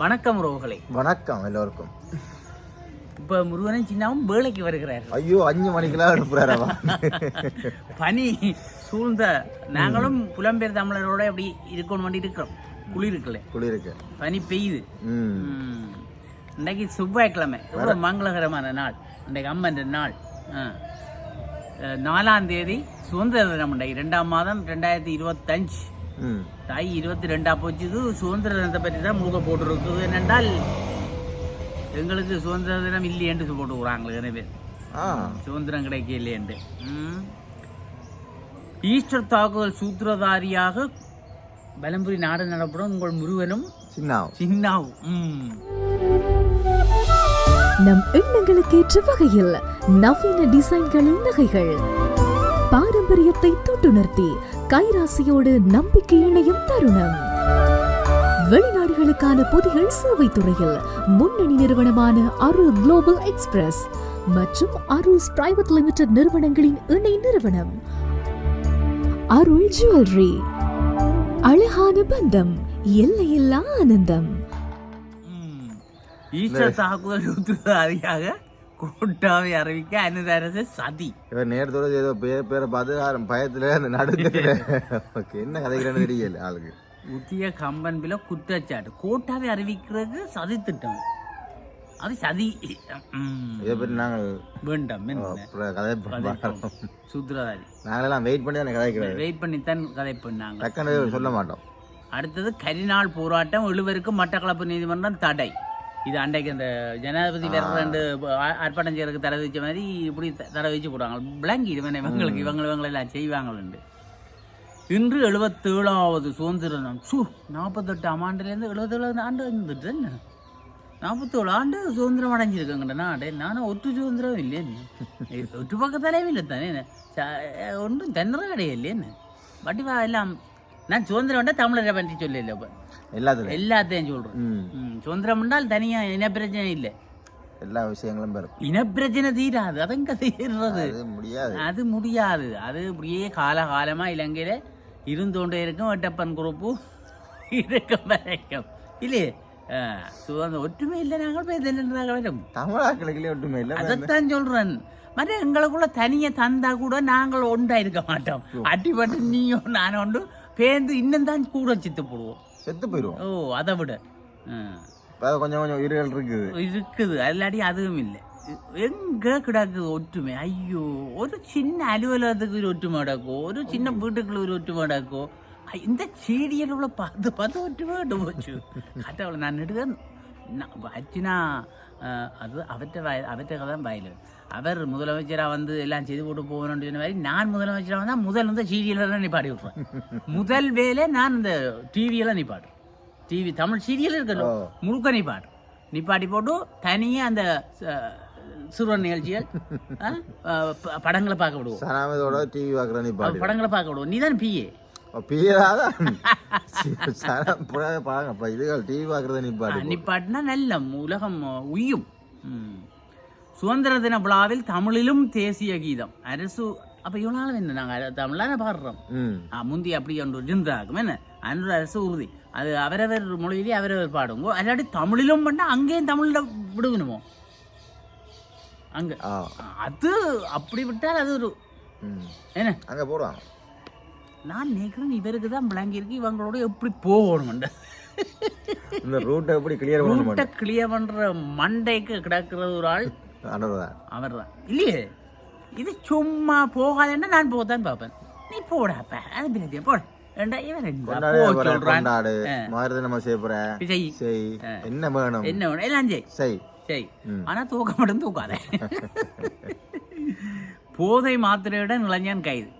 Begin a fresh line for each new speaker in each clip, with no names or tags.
வணக்கம் ரோகலை.
வணக்கம் எல்லோருக்கும்.
இப்போ முருகனும் சின்னாவும் வேலைக்கு வருகிறார்.
ஐயோ 5 மணிக்கெல்லாம் அனுப்புறாரவா?
பனி சூழ்ந்த நாங்களும் புலம்பெயர் தமிழரோட அப்படி இருக்கணும் வேண்டி இருக்கிறோம். குளிருக்கு பனி பெய்யுது. இன்றைக்கு செவ்வாய்க்கிழமை, எவ்வளோ மங்களகரமான நாள். இன்றைக்கு அம்மன் நாள். 4ஆம் தேதி சுதந்திர தினம். இன்றைக்கு 2ஆம் மாதம் 2025. தாய் 22 போச்சு. சுதந்திர தினத்தை பற்றி தான் முழுக்க போட்டுருக்குது. என்னென்றால் எங்களுக்கு சுதந்திர தினம் இல்லையென்று போட்டுக்கிறாங்களே நிறைய பேர். சுதந்திரம் கிடைக்க இல்லையென்று. ஈஸ்டர் தாக்குதல் சூத்திரதாரியாக பலம்புரி நாடு நடப்படும் உங்கள் முருகனும் சின்னாவும்.
நம் எண்ணங்களுக்கு ஏற்ற வகையில் நவீன டிசைன்களின் நகைகள், பாரம்பரியத்தை தொட்டுணர்த்தி கைராசியோடு நம்பிக்கை இணையும் தருணம். வெளிநாடுகளுக்கான பொதிகள் சேவை துறையில் முன்னணி நிறுவனமான அருள் குளோபல் எக்ஸ்பிரஸ் மற்றும் அருள் பிரைவேட் லிமிடெட் நிறுவனங்களின் இணை நிறுவனம் அருள் ஜுவல்லரி. அழகான பந்தம், எல்லையில்லா ஆனந்தம்.
ஈஸ்டர் தாக்குதல் சூத்திரதாரியாக கூட்டாவை அறிவிக்க அனுதாரச சதி.
நேரத்தோட ஏதோ பேரை பார்த்து பயத்துல அந்த நடுக்கத்துல என்ன கதைக்கிறேன்னு தெரியல ஆளுக்கு.
உத்திய கம்பன்பில குற்றச்சாட்டு கோட்டாவை அறிவிக்கிறது சதி திட்டம். அது சதி.
இதை பற்றி நாங்கள்
வேண்டாம் சூத்திரதாரி
நாங்களெல்லாம் வெயிட் பண்ணி தான் கதைக்கிறோம்.
வெயிட் பண்ணித்தான் கதை பண்ணாங்க.
டக்குன்னு சொல்ல மாட்டோம்.
அடுத்தது கரிநாள் போராட்டம் 7 மட்டக்களப்பு நீதிமன்றம் தடை. இது அன்றைக்கு அந்த ஜனாதிபதி வேற 2 ஆர்ப்பாட்டம் செய்யறதுக்கு தடை வச்ச மாதிரி இப்படி தடை வச்சு போடுவாங்க. விளங்கி இவங்களுக்கு இவங்களெல்லாம் செய்வாங்க. இன்று 77வது சுதந்திர தினம். 48ஆம் ஆண்டுலேருந்து 77 ஆண்டு இருந்துட்டு 47 ஆண்டு சுதந்திரம் அடைஞ்சிருக்கேங்கண்ணா நாடு. நானும் ஒற்று சுதந்திரம் இல்லையேன்னு, ஒற்று பக்கத்தாலே இல்லை தானே, ஒன்றும் தன்னுற கிடையாது பட்டி எல்லாம். நான் சுதந்திரம் வேண்டாம் தமிழரை பற்றி சொல்லல. இப்போ எல்லாத்தையும் சொல்றேன். சுதந்திரம் என்றால் தனியா இனப்பிரச்சனை இல்லை,
எல்லா விஷயங்களும் பெறும்.
இனப்பிரச்சனை தீராது. அதங்க தீர்றது அது முடியாது. அது அப்படியே காலகாலமா இலங்கையில இருந்தோண்டே இருக்கும். எட்டப்பன் குரூப்பு இருக்கும் வரைக்கும் இல்லையே சுதந்திரம் ஒற்றுமை இல்லை. நாங்கள் பேசலாம்
தமிழாக்களுக்குள்ளே ஒற்றுமை இல்லை.
அதைத்தான் சொல்றேன். மற்ற எங்களுக்குள்ள தனியை தந்தா கூட நாங்கள் ஒன்றா இருக்க மாட்டோம். அடிபட்டு நீயும் நானும் ஒன்று பேர்ந்து இன்னும் தான் கூட செத்து போயிடுவோம். ஓ, அதை விட
கொஞ்சம் கொஞ்சம் உயிர்கள் இருக்குது.
அல்லாடி அதுவும் இல்லை. எங்க கிடக்குது ஒற்றுமை? ஐயோ, ஒரு சின்ன அலுவலகத்துக்கு ஒரு ஒற்றுமை கிடக்கோ, ஒரு சின்ன வீட்டுக்குள்ள ஒரு ஒற்றுமை கிடக்கோ. இந்த சீடியல் பார்த்து ஒற்றுமை கிட்ட போச்சு. கட்டவளை நான் நெடுக்க அச்சுனா அது அவற்றை தான் வாயில். அவர் முதலமைச்சராக வந்து எல்லாம் செய்து போட்டு போகணும்னு சொன்ன மாதிரி நான் முதலமைச்சராக வந்தால் முதல் வந்து சீரியலெல்லாம் நிப்பாடி விட்ருவேன். முதல் வேலை நான் இந்த டிவியெல்லாம் நிப்பாடுறேன். டிவி தமிழ் சீரியல் இருக்கணும் முழுக்க நிப்பாட்டி போட்டு தனியாக அந்த சிறுவன் நிகழ்ச்சிகள் படங்களை பார்க்க விடுவோம்.
டிவி
படங்களை பார்க்க விடுவோம். நீ தான் பிஏ நிப்பாட்டினா நல்ல உலகம் உய்யும். சுதந்திர தின விழாவில் தமிழிலும் தேசிய கீதம் அரசு. அப்ப இவ்வளவு நாள் என்ன நாங்க தமிழ்ல பாடுறோம். முந்தி அப்படி ஒன்று இருந்தாகும் என்ன அன்று அரசு உறுதி. அது அவரவர் மொழியிலே அவரவர் பாடுங்க. அல்லாடி தமிழிலும் பண்ணா அங்கேயும் தமிழ்ல விடுவணுமோ அங்க. அது அப்படி விட்டால் அது ஒரு என்ன
அங்க போடுவாங்க.
நான் நினைக்கிறேன் இவருக்கு தான் விளங்கி இருக்கு இவங்களோட எப்படி போகணும்.
இந்த ரூட்டை எப்படி
கிளியர் பண்ற மண்டைக்கு கிடக்கிறது ஒரு ஆள் அவர் தான் இல்லையே. இது சும்மா போகாதுன்னா நான் போகத்தான் பார்ப்பேன். நீ போடாப்ப அது பின்னாடி போட என்ன வேணும் எல்லாம் செய். ஆனா தூக்க மட்டும் தூக்காத. போதை மாத்திரையுடன் இளைஞன் கைது.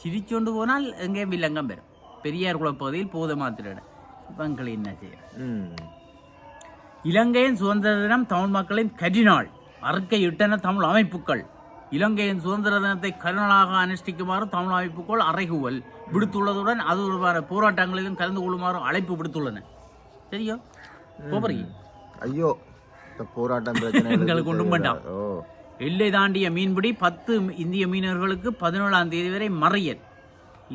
சிரிச்சொண்டு போனால் எங்கேயும் வில்லங்கம் பெறும். பெரியார் குளப்பகுதியில் போதை மாத்திரையுடன் இவங்களை என்ன செய்ய. இலங்கையின் சுதந்திர தினம் தமிழ் மக்களின் கரிநாள். அறிக்கையிட்டன தமிழ் அமைப்புகள். இலங்கையின் சுதந்திர தினத்தை கருநாளாக அனுஷ்டிக்குமாறு தமிழ் அமைப்புகள் அறைகூவல் விடுத்துள்ளதுடன் அது தொடர்பான போராட்டங்களிலும் கலந்து கொள்ளுமாறு அழைப்பு விடுத்துள்ளன. சரியோ போறீங்க?
ஐயோ, போராட்டம்
எங்களுக்கு ஒன்றும் வேண்டாம். எல்லை தாண்டிய மீன்பிடி 10 இந்திய மீனவர்களுக்கு 17ஆம் தேதி வரை மறியல்.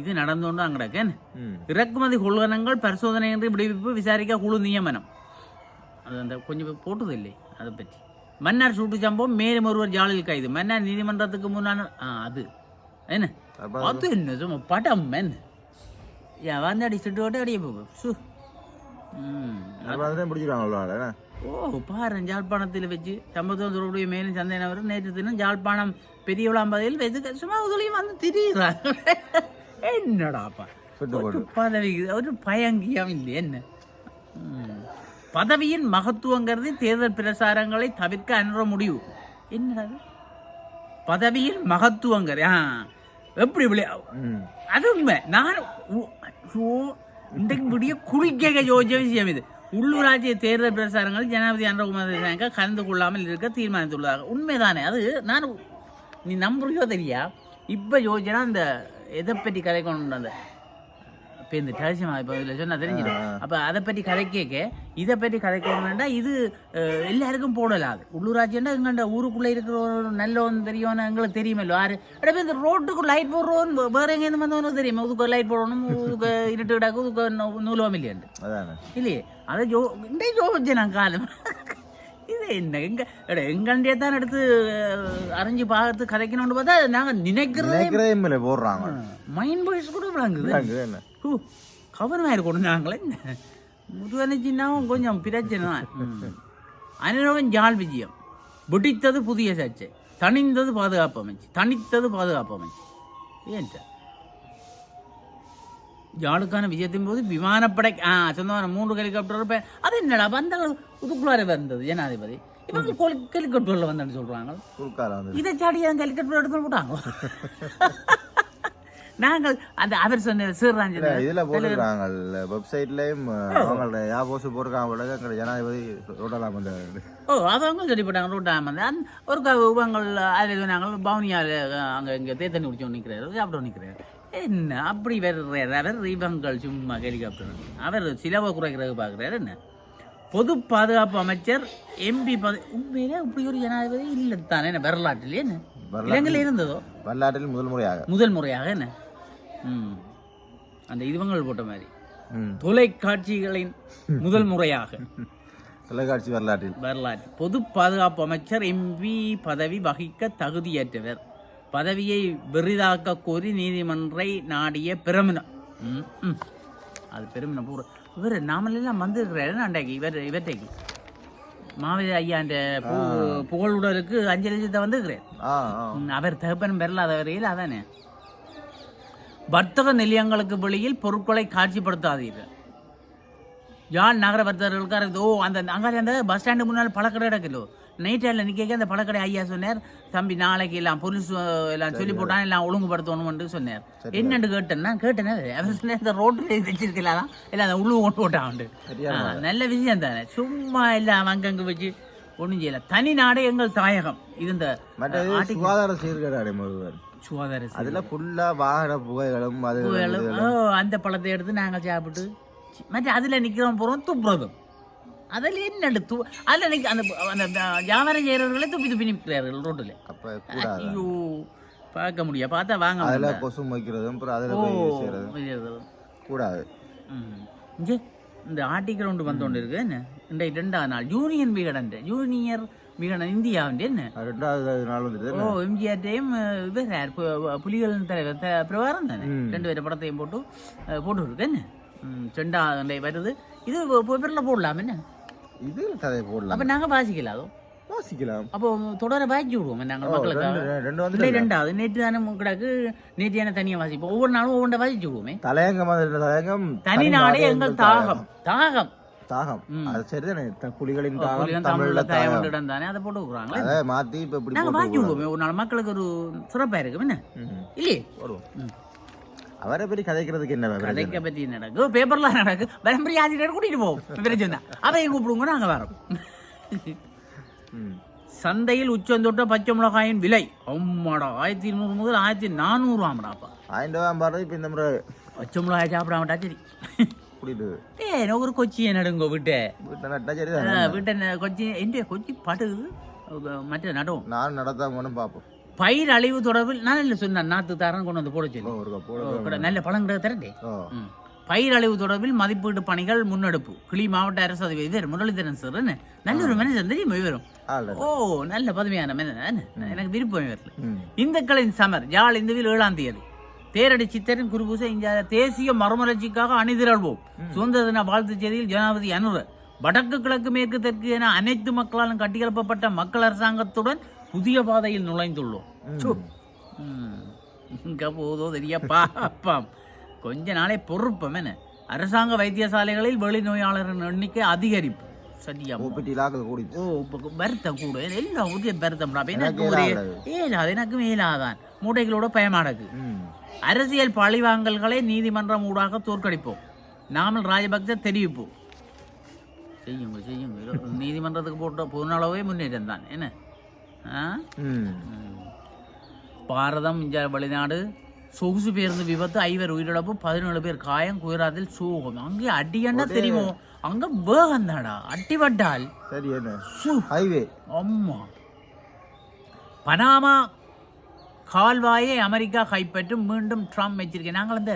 இது நடந்து கொண்டு அங்கடக்க. இறக்குமதி கொள்வனங்கள் பரிசோதனையின்றி விடுவிப்பு விசாரிக்க குழு நியமனம். அது அந்த கொஞ்சம் போட்டதில்லை அதை பற்றி. மன்னார் சூட்டு சம்பவம் மேலும் ஒருவர் ஜாலில் கைது. மன்னார் நீதிமன்றத்துக்கு முன்னான அது என்ன அது என்ன சும்மா படம் என்ன வந்து அடி சுட்டு ஓட்டு அடியே போகும்.
பிடிச்சிருவாங்க.
ஓ பாரு ஜாழ்ப்பாணத்தில் வச்சு சம்பவத்தோடைய மேலும் சந்தேகம் நேற்று தினம் ஜாழ்ப்பாணம் பெரிய விளாம்பதில் வச்சு சும்மா உதவியும் வந்து திரிகிறாங்க. என்னடாப்பா பதவி ஒரு பயங்கியம் இல்லை என்ன. பதவியின் மகத்துவங்கிறது தேர்தல் பிரசாரங்களை தவிர்க்க அனுற முடிவு. என்னடா பதவியின் மகத்துவங்கிறது எப்படி அது உண்மை. நான் இன்றைக்கு முடிய குளிக்க யோசிச்ச விஷயம் இது. உள்ளூராட்சி தேர்தல் பிரசாரங்கள் ஜனாதிபதி அனுரகுமார கலந்து கொள்ளாமல் இருக்க தீர்மானித்துள்ளதாக. உண்மைதானே அது. நான் நீ நம்புறியோ தெரியா இப்போ யோசிச்சா அந்த எதை பற்றி கதைக்கணும் அந்த இப்போ இந்த டேசியமா இப்போ இதில் சொன்னால் தெரிஞ்சிடும். அப்போ அதை பற்றி கதை கேட்க இதை பற்றி கதைக்கணும்னா இது எல்லாருக்கும் போடலாது. உள்ளூராட்சின்னா எங்கள்ட ஊருக்குள்ளே இருக்கிற ஒரு நல்லவன் தெரியவன் எங்களுக்கு தெரியுமല്ലോ ஆறு இப்போ இந்த ரோட்டுக்கு லைட் போடுறோம் வேற எங்கேருந்து வந்தவனுக்கு தெரியுமா உதுக்கு லைட் போடணும் உதுக்கு இருட்டு விடாக்கு உதுக்கு நூலுவம் இல்லையாண்டு இல்லையே அதை யோசிச்சேன் நான் காலம். இது என்ன எங்கண்டே தான் எடுத்து அரைஞ்சு பார்த்து கதைக்கணும்னு பார்த்தா நாங்கள் நினைக்கிறதே
போடுறாங்க.
மைண்ட் வாய்ஸ் கூட விளங்குது. கவனமாக இருக்கணும் நாங்களே. முதுவனைச்சின்னாவும் கொஞ்சம் பிரச்சனை தான். அனுரவன் ஜாழ் விஜயம் வெடித்தது புதிய சர்ச்சை. தனித்தது பாதுகாப்பு அமைச்சு ஏன் ஜாழுக்கான விஜயத்தின் போது விமானப்படை சொந்தமான 3 ஹெலிகாப்டர் அது என்னடா வந்தாங்க புதுக்குள்ளார வந்தது ஜனாதிபதி. இவங்க ஹெலிகாப்டர்ல வந்தேன்னு சொல்றாங்க. இதை சாடியா ஹெலிகாப்டர் எடுத்து போட்டாங்க. நாங்கள் அந்த அவர் சொன்ன சீர்ராஞ்ச
இதுல போட்டுருக்காங்க வெப்சைட்லயும் அவங்களோட யாபோஸ் போட்டுருக்காங்க ஜனாதிபதி ரோட்டெல்லாம் வந்தாரு.
அவங்க சொல்லி போட்டாங்க ரோட்டாம வந்து ஒரு இவங்கள் அதில் சொன்னாங்க பவுனியால் அங்கே இங்கே தேத்தண்ணி குடிச்சோம் நிற்கிறாரு சாப்பிட்டு நிற்கிறாரு. என்ன அப்படி வர்றாரு அவர். இவங்கள் சும்மா ஹெலிகாப்டர் அவர் சிலவை குறைக்கிறது பார்க்குறாரு. என்ன பொது பாதுகாப்பு அமைச்சர் எம்பி உண்மையிலே இப்படி ஒரு ஜனாதிபதி இல்லை தானே என்ன வரலாற்றில் என்ன இலங்கையில் இருந்ததோ
வரலாற்றில் முதல் முறையாக
என்ன அந்த இவங்கள் போட்ட மாதிரி தொலைக்காட்சிகளின் முதல் முறையாக
தொலைக்காட்சி வரலாற்றில்
பொது பாதுகாப்பு அமைச்சர் எம்பி பதவி வகிக்க தகுதியற்றவர். பதவியை பெரிதாக்க கோரி நீதிமன்றை நாடிய பிரமினம். அது பெருமினம் பூரா இவர் நாமளெல்லாம் வந்திருக்கிறாரு அன்றைக்கு இவற்றைக்கு மாவதி ஐயா அந்த புகழுடலுக்கு 5 லட்சத்தை வந்துருக்கிறேன். அவர் தகப்பன் பெறலாத வரையில் அதானே. வர்த்தக நிலையங்களுக்கு வெளியில் பொருட்களை காட்சிப்படுத்தாதீர்கள். யாழ் நகர வர்த்தகர்களுக்காக அந்த அங்கே அந்த பஸ் ஸ்டாண்டு முன்னால் பழக்கடை கிடக்குதோ நைட்டில் நிற்க அந்த பழக்கடை ஐயா சொன்னார். தம்பி நாளைக்கு எல்லாம் போலீஸ் எல்லாம் சொல்லி போட்டான் எல்லாம் ஒழுங்குபடுத்தணும்னு சொன்னார். என்னென்னு கேட்டேன்னா அவர் சொன்ன இந்த ரோட்டில் வச்சிருக்கலாம் இல்லை அந்த உள்ளு கொண்டு போட்டாண்டு. நல்ல விஷயம் தானே. சும்மா எல்லாம் அங்கங்கே வச்சு ஒன்றும் செய்யல. தனி நாடு எங்கள் தாயகம். இது இந்த
சுகாதார சீர்கேடு
சுகாதார
அதுல ஃபுல்லா வாகன புகைகளும்
அந்த பழத்தை எடுத்து நாங்கள் சாப்பிட்டு மற்ற அதில் நிற்கிறோம் போகிறோம் துப்புறதும் அதில் என்ன அதில் அந்த அந்த வியாபாரம் செய்கிறவர்களே துப்பி நிற்கிறார்கள் ரோட்டில். ஐயோ பார்க்க முடியாது. பார்த்தா வாங்க
அதில் கொசு வைக்கிறதும் கூடாது.
இந்த ஆர்டிகிள் வந்தோண்டு இருக்கு என்ன இன்றைக்கு 2ஆவது நாள் ஜூனியர் விகடன் இந்தியாவுண்டு என்ன
2வது நாள் வந்து
எம்ஜிஆர்டையும் புலிகள் தலைவர் பிரபாரம் தானே 2 பேர் படத்தையும் போட்டு இருக்கு என்ன 2ஆவது வருது. இது பேப்பரில் போடலாம் என்ன
இது கதை போடலாம்.
அப்போ நாங்கள் வாசிக்கலாம் அப்போ தொடர வாசிச்சு விடுவோம் நாங்கள் மக்களுக்கு. 2வது நேற்று தானே கிடக்கு நேற்று தனியாக வாசிப்போம். ஒவ்வொரு நாளும் ஒவ்வொன்றை வாசிச்சு விடுவோமே.
தலையங்கம்
தனி நாடே எங்கள் தாகம்
அது சரிதானே. புலிகளின்
தாகம் தானே அதை போட்டு விடுறாங்க.
அதை மாற்றி இப்போ இப்படி
நாங்கள் வாசிச்சு விடுவோமே. ஒரு நாள் மக்களுக்கு ஒரு சிறப்பாக இருக்கும் என்ன இல்லையே.
அவரை பற்றி கதைக்கிறதுக்கு என்ன
கதைக்க பற்றி நடக்கும் பேப்பர்லாம் நடக்கும். வரம்பரி ஆசிரியர் கூட்டிட்டு போவோம் பிரச்சனை அதையும் கூப்பிடுங்க நாங்கள் வரோம். சந்தையில் உச்சந்தொட்ட பச்சை மிளகாயின் விலை அம்மாடா 1200 முதல் 1400 ஆமாடாப்பா.
1000 இப்போ இந்த முறை
பச்சை மிளகாய் சாப்பிடாமட்டா சரி. ஒரு கொச்சியை நடுங்க வீட்டை கொச்சி எந்த கொச்சி படுது மற்ற நடுவோம்.
நான் நடத்தாம பார்ப்போம்.
பயிர் அழிவு தொடர்பில் நான் இல்லை சொன்னேன் நாற்று தாரன்னு கொண்டு வந்து போட சொல்லி நல்ல பழம் தரட்டே பயிரழிவு தொடர்பில் மதிப்பீட்டு பணிகள் முன்னெடுப்பு. கிளி மாவட்ட அரசு அதிபர் முரளிதரன் சார் நல்ல ஒரு மனிதன் தெரியுமா இவரும். ஓ நல்ல பதுமையான மனிதன், எனக்கு விருப்பம் இவரில். இந்துக்களின் சமர் யாழ் இந்துவில் 7ஆம் தேதி தேரடி சித்தரின் குருபூசை தேசிய மறுமலர்ச்சிக்காக அணிதிரள்வோம். சுதந்திர தின வாழ்த்துச் செய்தியில் ஜனாதிபதி அனுர வடக்கு கிழக்கு மேற்கு தெற்கு என அனைத்து மக்களாலும் கட்டியெழுப்பப்பட்ட மக்கள் அரசாங்கத்துடன் புதிய பாதையில் நுழைந்துள்ளோம். இங்க போதோ தெரியப்பா அப்பா கொஞ்ச நாளே பொறுப்பம் என்ன. அரசாங்க வைத்தியசாலைகளில் வெளி நோயாளர்கள் எண்ணிக்கை அதிகரிப்பு. சரியா வருத்தம் கூட எல்லாம் உரிய வருத்தம். எனக்கு ஏலாது, எனக்கு மேலாதான் மூட்டைகளோட பயமாடக்கு. அரசியல் பழிவாங்கல்களை நீதிமன்றம் ஊடாக தோற்கடிப்போம். நாமல் ராஜபக்ச தெரிவிப்போம். செய்யுங்க செய்யுங்க. நீதிமன்றத்துக்கு போட்ட பொருளாளவே முன்னேற்றம் தான் என்ன. பாரதம் இந்தியா வெளிநாடு சொகுசு பேருந்து விபத்து 5 உயிரிழப்பு 17 பேர் காயம். குஜராத்தில் சோகம். அங்கே அடியன்னா தெரியுமோ, அங்க வேகம் தாடா அட்டிவட்டால். அம்மா பனாமா கால்வாயை அமெரிக்கா கைப்பற்றும் மீண்டும் ட்ரம்ப் வச்சிருக்கேன். நாங்கள் அந்த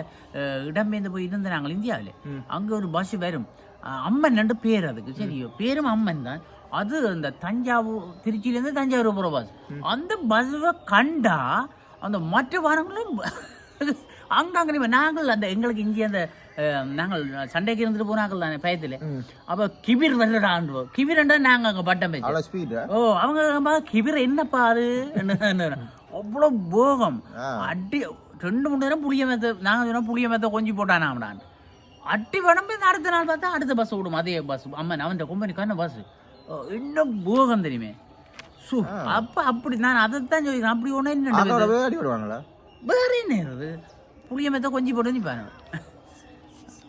இடம்பெயர்ந்து போய் இருந்த நாங்கள் இந்தியாவில் அங்கே ஒரு பஸ் வரும் அம்மன் ரெண்டு பேர். அதுக்கு சரியோ பேரும் அம்மன் தான். அது அந்த தஞ்சாவூர் திருச்சியிலேருந்து தஞ்சாவூர் போகிற பஸ். அந்த பஸ்ஸை கண்டா அந்த மற்ற வாரங்களும் அங்கங்கே நாங்கள் அந்த எங்களுக்கு இங்கே அந்த நாங்கள் சண்டைக்கு இருந்துட்டு போனாங்கள் தானே பயத்தில். அப்போ கிபிர் வந்துடாண்டுவோம். கிபிர்ண்டா நாங்கள் அங்கே பட்டம் பேச்சு. ஓ அவங்க கிபிர் என்னப்பா அது அவ்வளோ போகம் அடி 2-3 நேரம் புளிய மேத்த. நாங்கள் சொன்னால் புளிய மேத்த கொஞ்சம் போட்டானாம்டான் அட்டி படம் போய் அடுத்த நாள் பார்த்தா அடுத்த பஸ் விடும். அதே பஸ் அம்மன் அவன் கொம்பனிக்கான பஸ் இன்னும் போகம் தெரியுமே. அப்போ அப்படி நான் அதைத்தான் சொல்லிக்கிறேன். அப்படி ஒன்று என்ன வேற என்ன புளிய மேத்த கொஞ்சம் போட்டு நிற்பாங்க.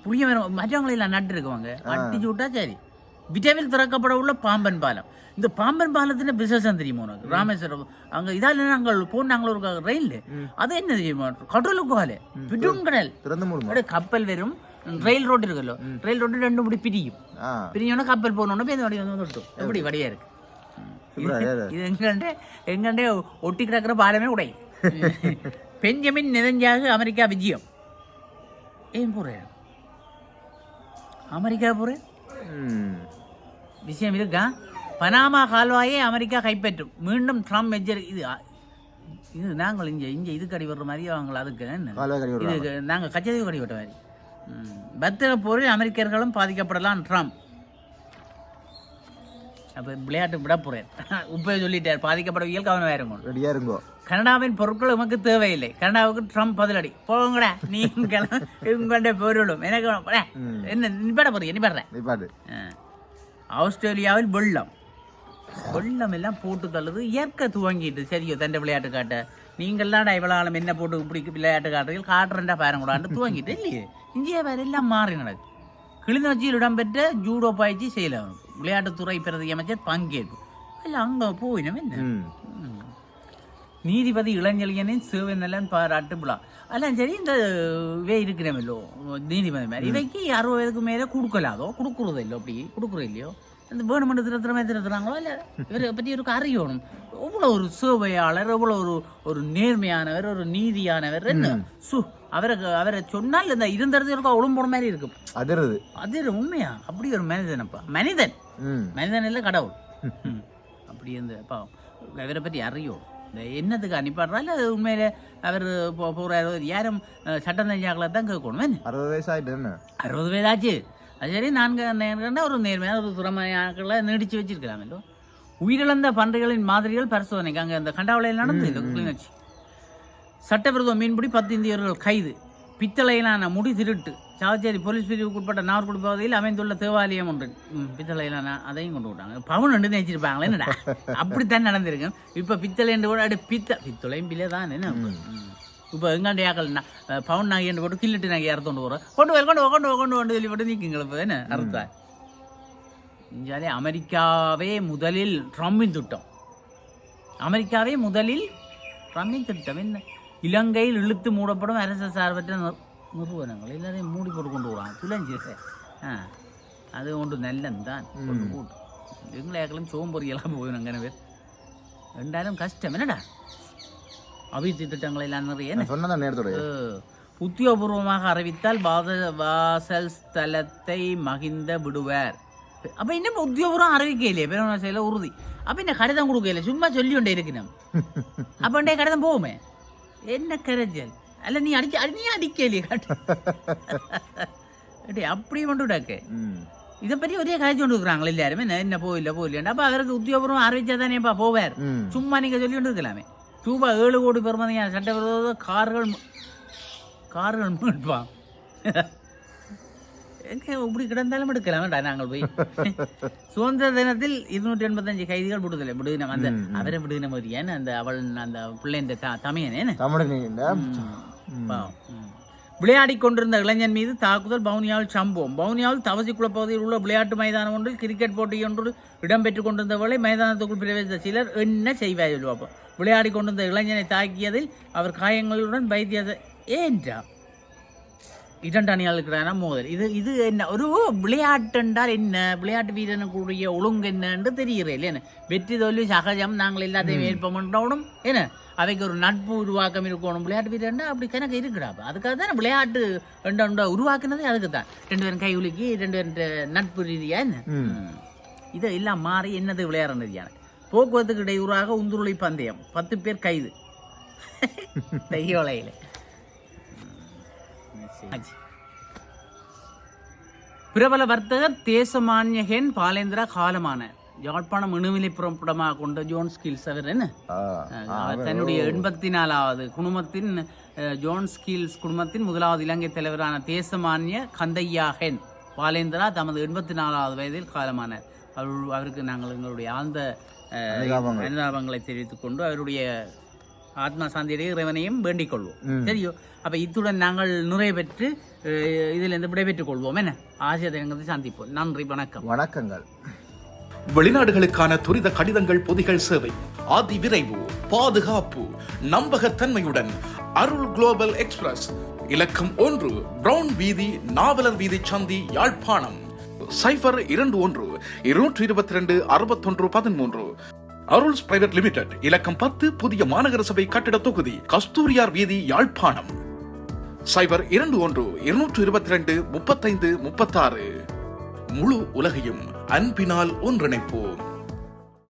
புளிய மரம் மற்றவங்களெல்லாம் நட்டு இருக்குவாங்க. அட்டிச்சு விட்டா சரி. விரைவில் திறக்கப்பட உள்ள பாம்பன் பாலம். இந்த பாம்பன் பாலத்தின் விசேஷம் தெரியுமா உனக்கு? ராமேஸ்வரம் அங்கே இதால் நாங்கள் போனாங்களோ ஒரு ரயில். அது என்ன தெரியுமா? கடலுக்கு கால பிடும் கடல் கப்பல் வரும். ரயில் ரோடு இருக்குல்ல, ரயில் ரோடு 2 முடி பிரியும். பிரிஞ்சோன்னா கப்பல் போனோன்னா எப்படி வடியா இருக்கு. இது எங்கண்டே ஒட்டி கிடக்கிற பாலமே உடை. பெஞ்சமின் நெதன்யாகு அமெரிக்கா விஜயம். ஏன் போறேன் அமெரிக்கா போறேன் விஷயம் இருக்கா? பனாமா கால்வாயை அமெரிக்கா கைப்பற்றும் மீண்டும் ட்ரம்ப் எச்சரி. இது நாங்கள் இங்கே இது கடி விடுற மாதிரி அவங்க அதுக்கு இது நாங்கள் கச்சதீவு கடி விட்ட மாதிரி. வர்த்தக போரில் அமெரிக்கர்களும் பாதிக்கப்படலாம் ட்ரம்ப். அப்போ விளையாட்டு விட போறேன். இப்போ சொல்லிட்டார் பாதிக்கப்படவியல் கவனம் இருங்கோ. கனடாவின் பொருட்கள் உமக்கு தேவையில்லை. கனடாவுக்கு ட்ரம்ப் பதிலடி. போங்கடா நீங்கள் உங்கள்கிட்ட பொருளும் எனக்கு என்ன நிப்பாட போறீங்க நிப்பாடுறேன். ஆஸ்திரேலியாவில் வெள்ளம் எல்லாம் போட்டு தள்ளுது. இயற்கை துவங்கிட்டு சரியோ தண்டை விளையாட்டு காட்ட. நீங்கள்லாம் இவ்வளோ ஆளும் என்ன போட்டு இப்படி விளையாட்டு காட்டுறீங்க காட்டுறேன்டா பாருங்கூடான்னு துவங்கிட்டு இல்லையே. இந்தியா வேறு எல்லாம் மாறி நடக்குது. கிளிநொச்சியில் இடம்பெற்ற ஜூடோ பயிற்சி செய்யலாம். விளையாட்டுத்துறை பிரதி அமைச்சர் பங்கேற்பு. இல்லை அங்கே போயினோம் என்ன. நீதிபதி இளஞ்செழியனின் சேவை நலன் பாராட்டு விழா எல்லாம் சரி. இந்த இவே இருக்கிறோமில்லோ நீதிபதி மாதிரி இவைக்கு 60 வயதுக்கு மேலே கொடுக்கலாதோ கொடுக்குறதோ இல்லை. அப்படி கொடுக்குறோம் இல்லையோ இந்த வேணுமென்று திருத்துறாங்களோ இல்லை இவரை பற்றி ஒரு அறியணும். எவ்வளோ ஒரு சேவையாளர், எவ்வளோ ஒரு நேர்மையானவர், ஒரு நீதியானவர். என்ன அவரை சொன்னால் இந்த இருந்தது இருக்கா ஒழும்போட மாதிரி இருக்கும். அது உண்மையா அப்படி ஒரு மனிதனப்பா. மனிதன் இல்லை கடவுள். அப்படி இருந்து இவரை பற்றி அறியும். இந்த என்னத்துக்கு அனுப்பிடுறா இல்லை உண்மையில அவர் போகிறாரு. யாரும் சட்டம் தெரிஞ்சாக்களை தான் கேட்கணும்.
60 வயசாயிட்டு
60 வயதாச்சு. அது சரி. 4 ஒரு நேர்மையான ஒரு திறமையாக்களை நீடிச்சு வச்சிருக்கலாமல்லோ. உயிரிழந்த பன்றிகளின் மாதிரிகள் பரிசோதனைக்கு அங்கே அந்த கண்டாவளையில் நடந்து இந்த கிளிநொச்சி. சட்டவிரோத மீன்பிடி 10 இந்தியர்கள் கைது. பித்தளையிலான முடி திருட்டு. சாவச்சேரி போலீஸ் பிரிவுக்கு உட்பட்ட நார்குடி பகுதியில் அமைந்துள்ள தேவாலயம் ஒன்று. பித்தளையிலான அதையும் கொண்டு விட்டாங்க. பவுன் ரெண்டு நினைச்சிருப்பாங்களே என்னடா அப்படித்தான் நடந்திருக்கு. இப்போ பித்தளை என்று கூட பித்தளையும் பிள்ளை தான் என்ன. இப்போ எங்காண்ட யாக்கள் பவுன் நாகி என்று போட்டு கில்லிட்டு நாங்கள் இறத்தொண்டு போகிறோம். கொண்டு சொல்லி போட்டு நீக்குங்களை இப்போ என்ன அறுத்தா. இஞ்சாலே அமெரிக்காவே முதலில் ட்ரம்பின் திட்டம். என்ன இலங்கையில் இழுத்து மூடப்படும் அரசு சார்பற்ற நிறுவனங்கள் எல்லாரையும் மூடி போட்டு கொண்டு போகிறாங்க. துளைஞ்சி அது ஒன்று நல்லந்தான் கொண்டு போட்டு எங்களையாக்களும் சோம்பொறியெல்லாம் போயிடும். அங்கே பேர் ரெண்டாலும் கஷ்டம் என்னடா. அபிவிருத்தி திட்டங்கள் எல்லாம் நிறைய
சொன்னதான் நேரத்தோட
உத்தியோகபூர்வமாக அறிவித்தால் வாசல் ஸ்தலத்தை மகிந்த விடுவார். அப்ப இன்னும் உத்தியோகபூர்வம் அறிவிக்கலையே பெருமாள் செயல உறுதி. அப்ப என்ன கடிதம் கொடுக்கல, சும்மா சொல்லி கொண்டே இருக்கணும். அப்ப கடிதம் போகுமே, என்ன கரைஞ்சல் அல்ல, நீ அடிக்கலையே அப்படி கொண்டுடாக்க. இதை பற்றி ஒரே கழிச்சு கொண்டு இருக்கிறாங்களே எல்லாருமே, என்ன போயில்ல. அப்ப அவருக்கு உத்தியோகபூர்வம் அறிவிச்சாதானேப்பா போவார். சும்மா நீங்க சொல்லி கொண்டு இருக்கலாமே. ரூபாய் 7 கோடி பெறுமதியான சட்டவிரோத கார்கள் மீட்பான். இப்படி கிடந்தாலும் எடுக்கலாம் நாங்கள் போய். சுதந்திர தினத்தில் 285 கைதிகள் விடுதலை அந்த அவரை விடுதின மாதிரி ஏன்னு அந்த அவள் அந்த பிள்ளைன்ற தமையன் விளையாடி கொண்டிருந்த இளைஞன் மீது தாக்குதல் பவுனியாவில் சம்பவம். பவுனியாவில் தவசிக்குள பகுதியில் உள்ள விளையாட்டு மைதானம் ஒன்றில் கிரிக்கெட் போட்டி ஒன்று இடம்பெற்றுக் கொண்டிருந்த வேளை மைதானத்துக்குள் பிரவேசித்த சிலர் என்ன செய்வாய் சொல்லுவாப்போ. விளையாடி கொண்டிருந்த இளைஞனை தாக்கியதில் அவர் காயங்களுடன் வைத்திய ஏன்றா 2 அணிகளுக்கான மோதல். இது என்ன ஒரு விளையாட்டு என்றால் என்ன, விளையாட்டு வீரனுக்குரிய ஒழுங்கு என்னன்னு தெரிகிறேன் இல்லையா. வெற்றி தோல்வி சகஜம், நாங்கள் எல்லாத்தையும் ஏற்போம்ன்றோடும் என்ன, அவைக்கு ஒரு நட்பு உருவாக்கம் இருக்கணும். விளையாட்டு வீரன் அப்படி கணக்கு இருக்குடாப்பா. அதுக்காக தான் விளையாட்டு உருவாக்குனதே அதுக்கு தான். 2 பேரும் கை உலுக்கி 2 பேரும் நட்பு ரீதியா என்ன இதை எல்லாம் மாறி என்னது விளையாடுறது. போக்குவரத்துக்கு இடையூறாக உந்துருளி பந்தயம் 10 பேர் கைது தையோலையில். பிரபல வர்த்தகர் தேசமான்யகன் பாலேந்திரா காலமான. யாழ்ப்பாணம் இணுவிலை புறப்படமாக கொண்ட ஜோன் ஸ்கில்ஸ் அவர் என்ன தன்னுடைய 84வது குடும்பத்தின் ஜோன் ஸ்கில்ஸ் குடும்பத்தின் 1வது இலங்கை தலைவரான தேசமான்ய கந்தையாகன் பாலேந்திரா தமது 84வது வயதில் காலமானார். அவருக்கு நாங்கள் எங்களுடைய ஆழ்ந்த அனுதாபங்களை தெரிவித்துக் கொண்டு அவருடைய ஆத்மா சாந்தியுடைய இறைவனையும் வேண்டிக் கொள்வோம். சரியோ, அப்ப இத்துடன் நாங்கள் நிறைய பெற்று இதிலிருந்து விடைபெற்றுக் கொள்வோம். என்ன ஆசிரியத்தை சந்திப்போம். நன்றி, வணக்கம்.
வணக்கங்கள்.
வெளிநாடுகளுக்கான துரித கடிதங்கள் பொதிகள் சேவை, அதி விரைவு, பாதுகாப்பு, நம்பகத்தன்மையுடன் அருள் குளோபல் எக்ஸ்பிரஸ், இலக்கம் 1, பிரவுன் வீதி, நாவலர் வீதி சந்தி, யாழ்ப்பாணம் 0122-222-6113. அருள்ஸ் பிரைவேட் லிமிடெட், இலக்கம் 10, புதிய மாநகர சபை கட்டிட தொகுதி, கஸ்தூரியார் வீதி, யாழ்ப்பாணம் 0121-222-3536. முழு உலகையும் அன்பினால் ஒன்றிணைப்போம்.